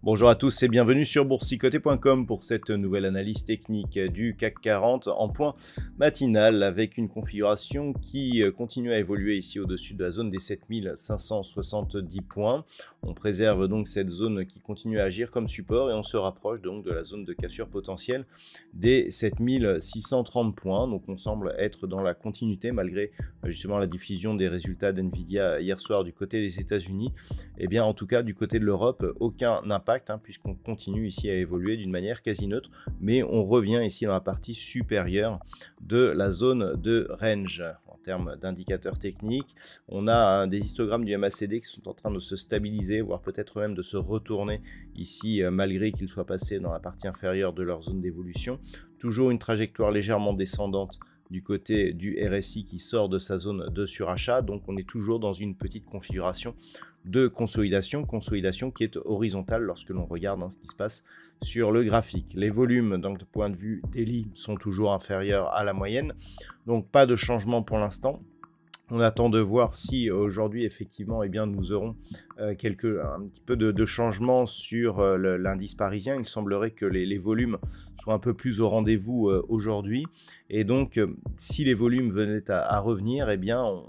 Bonjour à tous et bienvenue sur boursicoté.com pour cette nouvelle analyse technique du CAC 40 en point matinal avec une configuration qui continue à évoluer ici au-dessus de la zone des 7570 points. On préserve donc cette zone qui continue à agir comme support et on se rapproche donc de la zone de cassure potentielle des 7630 points. Donc on semble être dans la continuité malgré justement la diffusion des résultats d'NVIDIA hier soir du côté des États-Unis. Et bien en tout cas du côté de l'Europe, aucun impact puisqu'on continue ici à évoluer d'une manière quasi neutre, mais on revient ici dans la partie supérieure de la zone de range. En termes d'indicateurs techniques, on a des histogrammes du MACD qui sont en train de se stabiliser, voire peut-être même de se retourner ici, malgré qu'ils soient passés dans la partie inférieure de leur zone d'évolution. Toujours une trajectoire légèrement descendante du côté du RSI qui sort de sa zone de surachat, donc on est toujours dans une petite configuration de consolidation qui est horizontale lorsque l'on regarde ce qui se passe sur le graphique. Les volumes, donc de point de vue daily, sont toujours inférieurs à la moyenne, donc pas de changement pour l'instant. On attend de voir si aujourd'hui effectivement nous aurons un petit peu de changement sur l'indice parisien. Il semblerait que les volumes soient un peu plus au rendez-vous aujourd'hui et donc si les volumes venaient à revenir,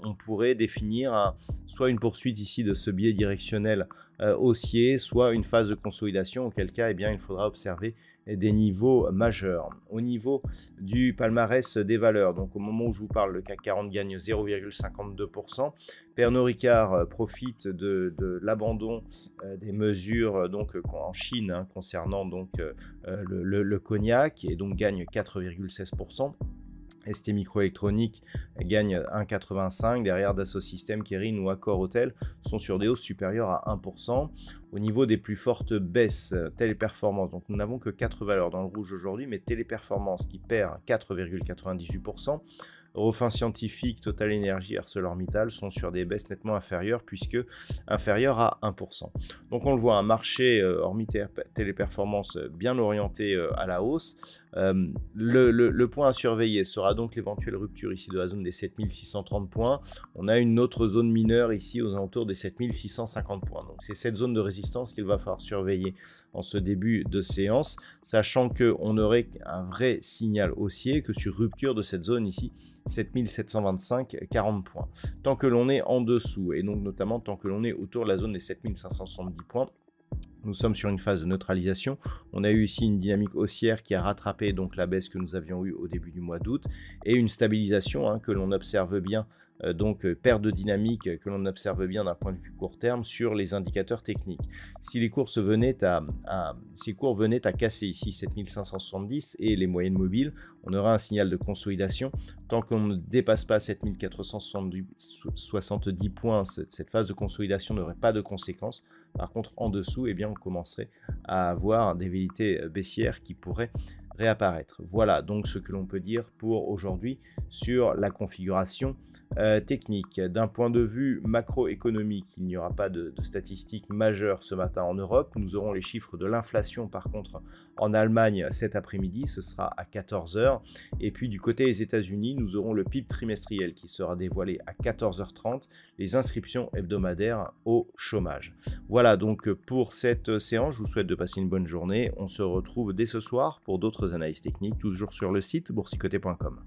on pourrait définir soit une poursuite ici de ce biais directionnel haussier, soit une phase de consolidation, auquel cas il faudra observer des niveaux majeurs. Au niveau du palmarès des valeurs, donc au moment où je vous parle, le CAC 40 gagne 0,52%. Pernod Ricard profite de l'abandon des mesures en Chine concernant le cognac et donc gagne 4,16%. ST Microélectronique gagne 1,85%. Derrière Dassault Systèmes, Kering ou Accor Hotel sont sur des hausses supérieures à 1%. Au niveau des plus fortes baisses, Téléperformance, donc nous n'avons que 4 valeurs dans le rouge aujourd'hui, mais Téléperformance qui perd 4,98%. Eurofins Scientifique, Total Energy, ArcelorMittal sont sur des baisses nettement inférieures puisque inférieures à 1%. Donc on le voit, un marché hormis Téléperformance bien orienté à la hausse. Le point à surveiller sera donc l'éventuelle rupture ici de la zone des 7630 points. On a une autre zone mineure ici aux alentours des 7650 points. Donc c'est cette zone de résistance qu'il va falloir surveiller en ce début de séance, sachant qu'on aurait un vrai signal haussier que sur rupture de cette zone ici, 7725,40 points. Tant que l'on est en dessous, et donc notamment tant que l'on est autour de la zone des 7570 points, nous sommes sur une phase de neutralisation. On a eu ici une dynamique haussière qui a rattrapé donc la baisse que nous avions eue au début du mois d'août et une stabilisation que l'on observe bien, perte de dynamique que l'on observe bien d'un point de vue court terme sur les indicateurs techniques. Si les cours venaient à casser ici 7570 et les moyennes mobiles, on aura un signal de consolidation. Tant qu'on ne dépasse pas 7470 points, cette phase de consolidation n'aurait pas de conséquences. Par contre, en dessous, on commencerait à avoir des velléités baissières qui pourraient réapparaître. Voilà donc ce que l'on peut dire pour aujourd'hui sur la configuration technique. D'un point de vue macroéconomique, il n'y aura pas de statistiques majeures ce matin en Europe. Nous aurons les chiffres de l'inflation par contre en Allemagne cet après-midi, ce sera à 14h. Et puis du côté des États-Unis, nous aurons le PIB trimestriel qui sera dévoilé à 14h30, les inscriptions hebdomadaires au chômage. Voilà donc pour cette séance, je vous souhaite de passer une bonne journée. On se retrouve dès ce soir pour d'autres analyses techniques, toujours sur le site boursicoté.com.